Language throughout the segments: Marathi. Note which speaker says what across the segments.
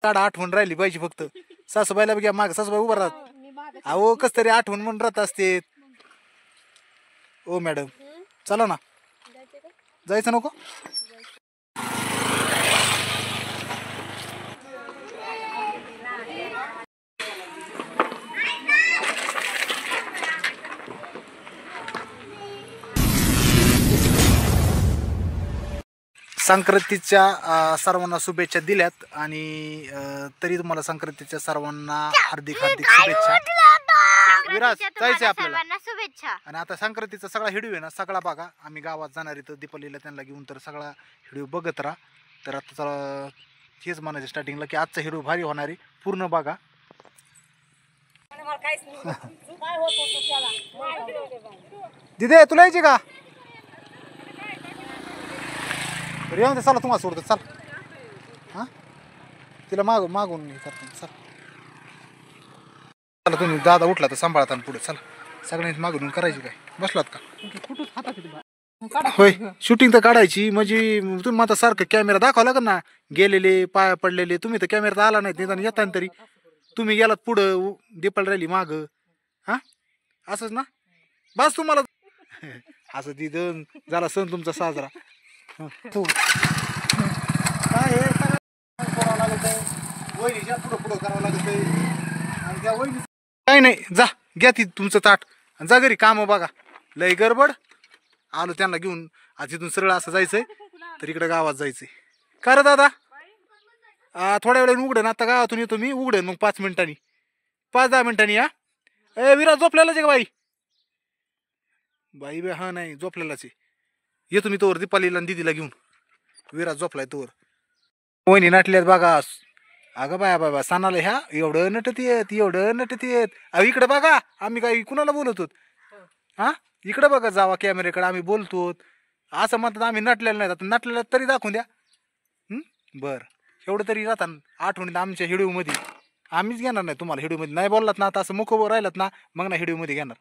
Speaker 1: काढा, आठवण राहिली पाहिजे फक्त. सासूबाईला बघा माग, सासूबाई उभा राहत. अहो कस तरी आठवण म्हणून राहत असते. ओ मॅडम चला ना, जायचं नको. संक्रांतीच्या सर्वांना शुभेच्छा दिल्यात आणि तरी तुम्हाला संक्रांतीच्या सर्वांना हार्दिक हार्दिक शुभेच्छा. विराज जायचंय आपल्याला शुभेच्छा. आणि आता संक्रांतीचा सगळा हिडिओ आहे ना, सगळा बघा. आम्ही गावात जाणार आहे तर दीपावलीला त्यांना घेऊन, तर सगळा हिडिओ बघत राहा. तर आता हेच म्हणायचं स्टार्टिंगला की आजचा हिडिओ भारी होणार आहे, पूर्ण बघा. दिदे तुला यायची का? येऊन दे, चला तुम्हाला सोडतो. चल हां, तिला मागून करतो. चल चला, तुम्ही दादा उठला तर सांभाळता पुढे. चला सगळ्यांनी मागून करायची काय, बसलात का? होय, शूटिंग तर काढायची. म्हणजे तुम्ही आता सारखं कॅमेरा दाखवा लागेल ना. गेलेले पाया पडलेले तुम्ही तर कॅमेरा आला नाही, निदान येताना तरी तुम्ही गेलात पुढं, दीपाल राहिली माग. हा असंच ना, बस तुम्हाला असं तिथं झाला सण तुमचा साजरा. काय करावं लागत, वहिनीच्या पुढं पुढं करावं लागत. आणि त्या वहिनी काही नाही, जा घ्या ती तुमचं ताट जा घरी. काम बघा, लय गडबड. आलो त्यांना घेऊन. आज इथून सरळ असं जायचंय, तर इकडे गावात जायचंय. का रे दादा? थोड्या वेळाने उघडेन, आता गावातून येतो मी, उघडेन मग 5 मिनिटांनी, 5-10 मिनिटांनी. हा ए विरा, झोपलेलाच आहे का बाई? बाई हा नाही, झोपलेलाच आहे. येतो मी तोवर दीपालीला दिदीला घेऊन. विराज झोपलाय तोवर. वहिनी नटल्यात बघा. अगं बाया बाबा, सणाला ह्या एवढं नटत येत, एवढं नटत येत. अहो इकडे बघा, आम्ही काय कुणाला बोलतो? हा इकडे बघा, जावा कॅमेऱ्याकडे, आम्ही बोलतो. असं म्हणतात आम्ही नटलेलं नाही. आता नटलेलं तरी दाखवून द्या. बरं, एवढं तरी राहता आठवणीत आमच्या हिडिओ मध्ये. आम्हीच घेणार नाही तुम्हाला हिडिओ मध्ये. नाही बोललात ना आता, असं मुख राहिलात ना, मग ना हिडिओ मध्ये घेणार.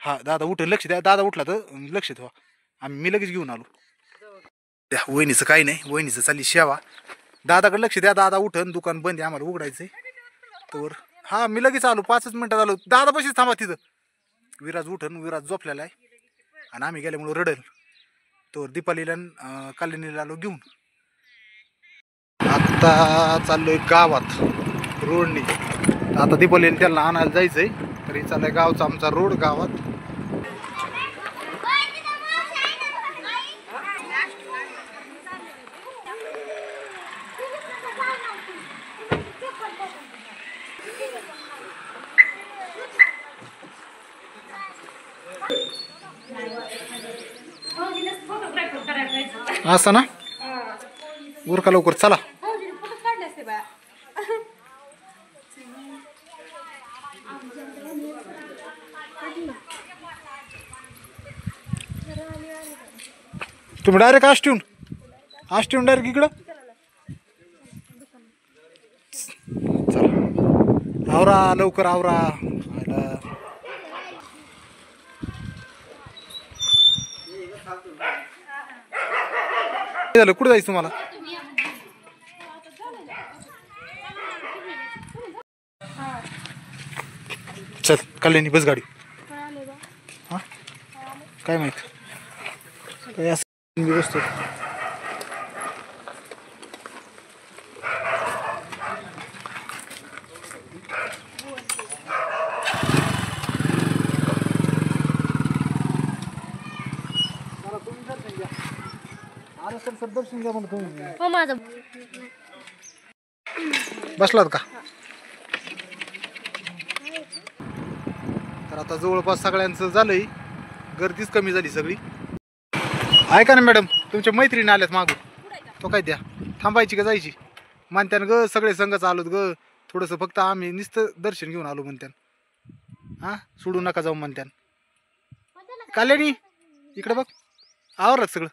Speaker 1: हा दादा उठ, लक्ष द्या. दादा उठला तर लक्ष ठेवा. मी लगेच घेऊन आलो. त्या वहिनीचं काही नाही, वहिनीचं चालली शेवा. दादाकडे लक्ष द्या. दादा उठन, दुकान बंद आहे, आम्हाला उघडायचंय. तर हा मी लगेच आलो, 5 मिनिटात आलो. दादा बशीच थांबा तिथं. विराज उठन, विराज झोपलेला आहे आणि आम्ही गेल्यामुळे रडल. तर दीपालीला कल्याणीला आलो घेऊन. आता चाललोय गावात रोडनी. आता दीपालीला त्यांना आणायला जायचंय, तरी चाललंय गावचा आमचा रोड गावात. असं ना, उरका लवकर चला. तुम्ही डायरेक्ट आष्टीहून डायरेक्ट इकडं चला. आवरा लवकर आवरा. झालं, कुठं जायचं तुम्हाला? चल कल्याणी, बस गाडी. हा काय माहित काय असं बसतो. दर्शन घ्या म्हणतो. बसलात का? तर आता जवळपास सगळ्यांचं झालंय, गर्दीच कमी झाली सगळी. ऐका ना मॅडम, तुमच्या मैत्रिणी आल्यात मागून. तो काय द्या, थांबायची का जायची म्हणत्यान ग? सगळे संघच आलोत ग, थोडंसं फक्त आम्ही नुसतं दर्शन घेऊन आलो म्हणत्यान. हा सोडू नका जाऊ म्हणत्यान. कल्याणी इकडे बघ, आवरलं सगळं.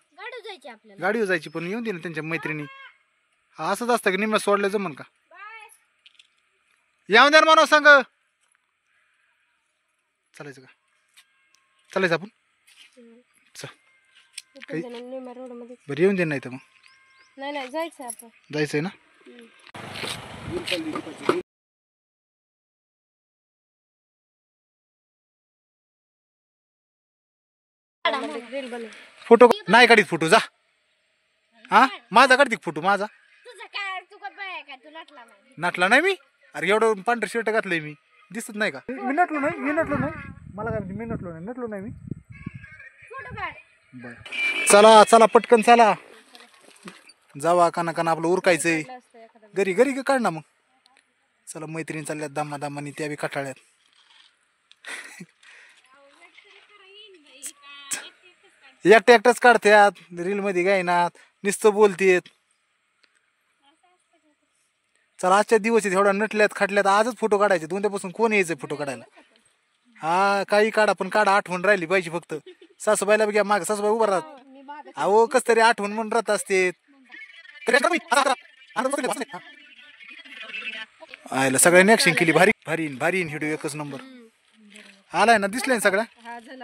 Speaker 1: गाडीवर जायची पण येऊन दे ना त्यांच्या मैत्रिणी. हा असंच असतं की निम्म्या सोडलं जमन का? येऊन द्या म्हणा सांग. चालायचं का? चालायचं आपण. बरं येऊन दे, नाही तर मग
Speaker 2: नाही जायचंय आपण.
Speaker 1: जायचंय ना. फोटो नाही काढीत फोटो जा. हा माझा काढते फोटो माझा. नटला नाही मी. अरे एवढं पांढरं शर्ट घातलंय मी दिसत नाही का. मी नटलो नाही मला काय मी नटलो नाही मी. बर चला चला पटकन चला जावा काना आपलं उरकायचंय. घरी काढ ना मग. चला मैत्रिणी चालल्यात दामानी त्या बी कटाळ्यात. एकट्याच काढत्यात रील मध्ये गायनात नुसतं बोलतेत. चला आजच्या दिवस एवढा नटल्यात खाटल्यात आजच फोटो काढायचे. उद्यापासून कोण यायचं फोटो काढायला. हा काही काढा पण काढा आठवण राहिली पाहिजे फक्त. सासूबाईला घ्या माग सासूबाई उभा राहत. अहो कस तरी आठवण म्हणून राहत असते. आयला सगळ्यांनी ऍक्शन केली. भारी हिडू एकच नंबर आलाय ना. दिसलंय ना सगळ्या.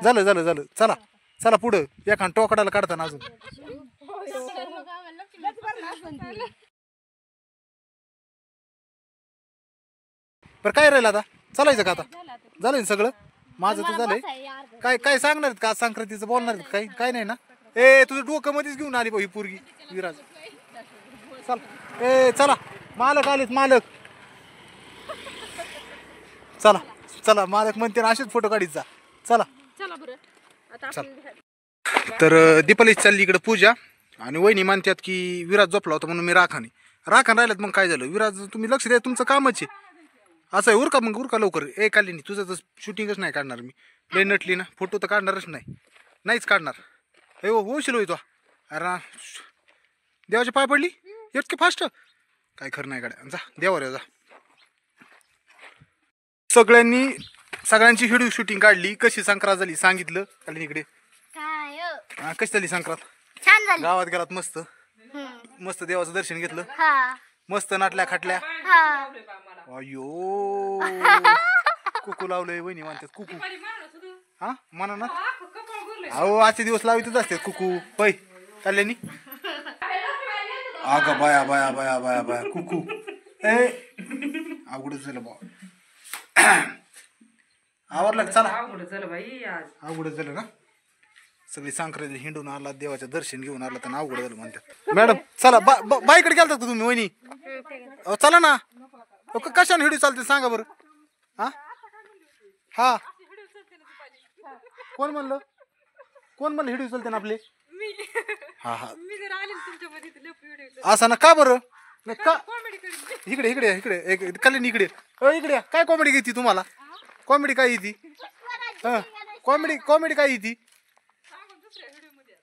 Speaker 1: झालं चला चला पुढं एखाद टोकडाला काढताना अजून. बरं काय राहिलं आता चालायचं का आता. झालंय सगळं माझं तर झालंय. काय सांगणार आहेत का आज संक्रांतीचं बोलणार आहेत काही काय नाही ना. ए तुझं डोकं मध्येच घेऊन आली ही पोरगी विराज. चल ए चला मालक आलेत मालक. चला मालक म्हणते ना असेच फोटो काढीत जा. चला तर दीपाली चालली इकडे पूजा. आणि वहिनी मानतात की विराज झोपला होता म्हणून मी राखण राहिल्यात. मग काय झालं विराज तुम्ही लक्ष द्या तुमचं कामच आहे. असं आहे उरका लवकर. ए काली तुझं तर शूटिंगच नाही काढणार मी. लय नटली ना फोटो तर काढणारच नाहीच काढणार. हे होशील होय तो. अरे देवाची पाय पडली इतके फास्ट काय खरं नाही गाड्या. जा देवावर जा. सगळ्यांची व्हिडिओ शूटिंग काढली. कशी संक्रांत झाली सांगितलं काली इकडे. कशी झाली संक्रांत.
Speaker 2: छान झाली.
Speaker 1: गावात गेलात मस्त देवाचं दर्शन घेतलं. मस्त नाटल्या खाटल्या. अयो कुकू लावलंय वहिनी म्हणतात कुकू. हा म्हणा ना. अहो आजचे दिवस लावितच असते कुकू पै कल्याणी. अगं बाया कुकू. ए अवघडच झालं बा. आवडलं चला. अवघडच झालं ना. सगळी संक्रांती हिंडून आला देवाचं दर्शन घेऊन आला तर अवघड झालं म्हणतात. मॅडम चला बाईकडे गेलता का तुम्ही वहिनी. चला ना. कशाने हिडू चालते सांगा बरं. हा कोण म्हणलं हिडू चालते ना आपले. हा असं ना का बरं का. इकडे कल्याणी इकडे काय कॉमेडी घेती तुम्हाला. कॉमेडी काय येते. कॉमेडी काय येते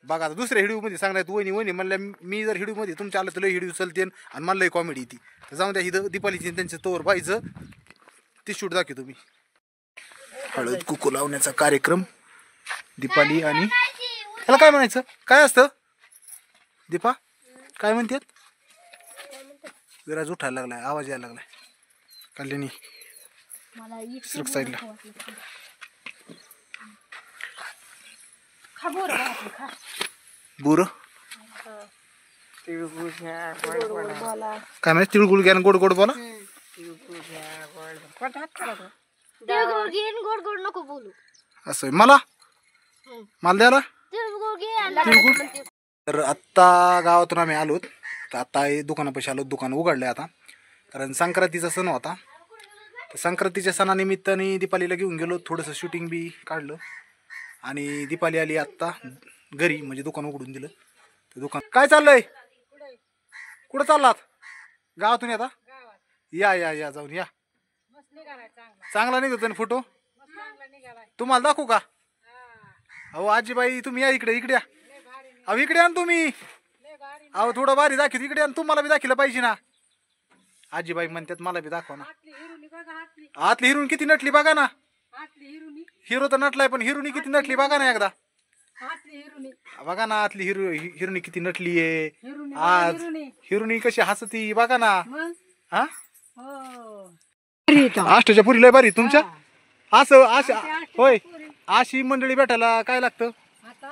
Speaker 1: बघा. आता दुसऱ्या हिडू मध्ये सांगणार वहिनी म्हणल्या मी जर हिडू मध्ये तुमच्या आलं तर लय हिडू चालते आणि मला लय कॉमेडी येते. जाऊन द्या हिथं दीपालीची त्यांच्या तोवर पाहिजे ती शूट दाखव तुम्ही. हळद कुकू लावण्याचा कार्यक्रम दीपाली आणि त्याला काय म्हणायचं काय असतं दीपा काय म्हणतात. विराज उठायला लागलाय आवाज यायला लागलाय. कल्याणी साईडला. बुर काय माहिती. तिळगुळ घ्या गोड गोड बोला.
Speaker 2: गोड नको बोलू.
Speaker 1: असं मला द्यायला तिळगुळ. तर आत्ता गावातून आम्ही आलोत. तर आता दुकानापाशी आलो. दुकान उघडले आता कारण संक्रांतीचा सण होता. तर संक्रांतीच्या सणानिमित्ताने दीपालीला घेऊन गेलो. थोडंसं शूटिंग बी काढलं. आणि दीपाली आली आत्ता घरी म्हणजे दुकान उघडून दिलं. तर दुकान काय चाललंय कुठं चाललात. गावातून आता या जाऊन या. चांगला निघतो ना फोटो. तुम्हाला दाखवू का. अहो आजीबाई तुम्ही या इकडे या. अहो इकडे आण तुम्ही. अहो थोडं भारी दाखव इकडे आणि तुम्हाला बी दाखवलं पाहिजे ना. आजीबाई म्हणतात मला बी दाखवा ना. आतली हिरून किती नटली बघा ना. हिरो तर नटलाय पण हिरोनी किती नटली बघा ना एकदा. बघा ना आतली हिरोनी किती नटली आहे आज. हिरोनी कशी हसती बघा ना. हा आष्टच्या पुरी लय भारी तुमच्या. असं होय अशी मंडळी भेटायला काय लागतं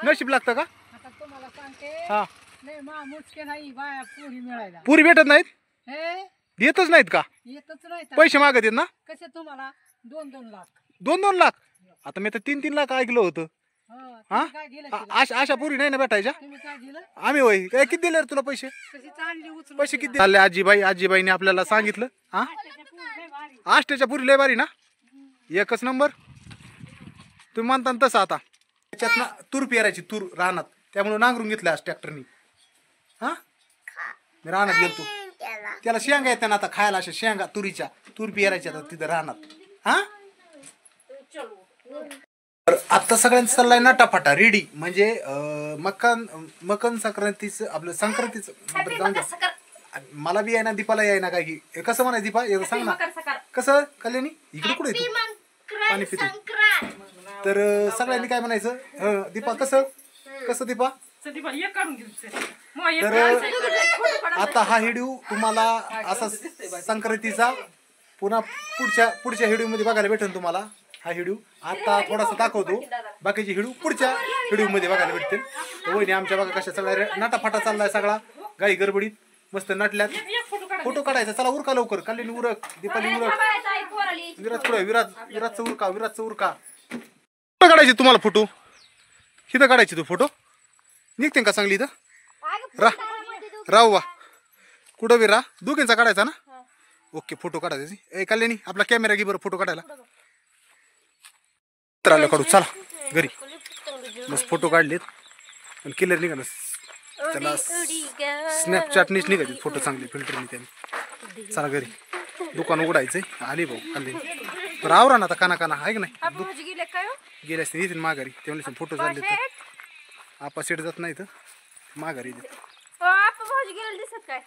Speaker 1: नशीब लागतं का. हा पुरी भेटत नाहीत देतच नाहीत का.
Speaker 2: येतच नाही तर.
Speaker 1: पैसे मागत आहेत ना
Speaker 2: कसे तुम्हाला 2-2 लाख.
Speaker 1: 2-2 लाख. आता मी तर 3-3 लाख ऐकलं होतं.
Speaker 2: हो,
Speaker 1: हा
Speaker 2: तुम्ही काय दिलं तिला?
Speaker 1: अशा पुरी नाही ना भेटायच्या.
Speaker 2: तुम्ही काय दिलं?
Speaker 1: आम्ही होय काय किती दिले रे तुला पैसे
Speaker 2: कशी चांगली उचलून
Speaker 1: पैसे किती आले आजीबाईने आपल्याला सांगितलं. हा आष्ट्याच्या पुरी लय बारी ना एकच नंबर. तुम्ही म्हणता ना तसं. आता त्याच्यात ना तूर पेरायची तूर रानात त्यामुळे नांगरून घेतलं आज ट्रॅक्टरनी. हा मी रानात गेलतो त्याला शेंगा येत्या ना आता खायला अशा शेंगा तुरीच्या तूर पेरायच्या आता तिथं रानात. हा तर आता सगळ्यांचा चाललाय नटाफाटा रेडी म्हणजे मकन संक्रांतीचं आपलं संक्रांतीचं जाऊन द्या. मला बी आहे ना दीपाला आहे ना काही कसं म्हणाय दीपा एकदा सांग ना कसं कल्याणी इकडे कुठे तू पाणी पिते. तर सगळ्यांनी काय म्हणायचं दीपा कसं कसं दीपा. तर आता हा व्हिडिओ तुम्हाला असा संक्रांतीचा पुन्हा पुढच्या व्हिडिओ मध्ये बघायला भेटेल तुम्हाला. हा व्हिडिओ आता थोडासा दाखवतो बाकीचे व्हिडिओ पुढच्या व्हिडिओ मध्ये बघायला भेटतील. तर वहिनी आमच्या बघा कशा सगळ्या नाटाफाटा चाललाय सगळा गाई गडबडीत मस्त नटल्यात. फोटो काढायचा चला उरका लवकर कल्याणी उरक दीपाली उरक विराज कुठे विराजचा उरका कुठं काढायचे तुम्हाला फोटो इथं काढायचे तू फोटो निघते का चांगली इथं राहू वा कुठं विरा दोघींचा काढायचा ना. ओके फोटो काढायची ए कल्याणी आपला कॅमेरा घे बरं फोटो काढायला. तर काढू चला घरी मस्त फोटो काढलेत पण क्लिअर निघा त्याला स्नॅपचॅटनीच निघायचे फोटो चांगले फिल्टरनी त्याने. चला घरी दुकान उघडायचंय आली भाऊ कल्याणी. तर आवरा ना आता काना आहे की नाही गेले असते येतील माघारी तेवढे फोटो झाले तर आपा सेट जात नाही तर माघारी
Speaker 3: भाऊजी गेलेले दिसत काय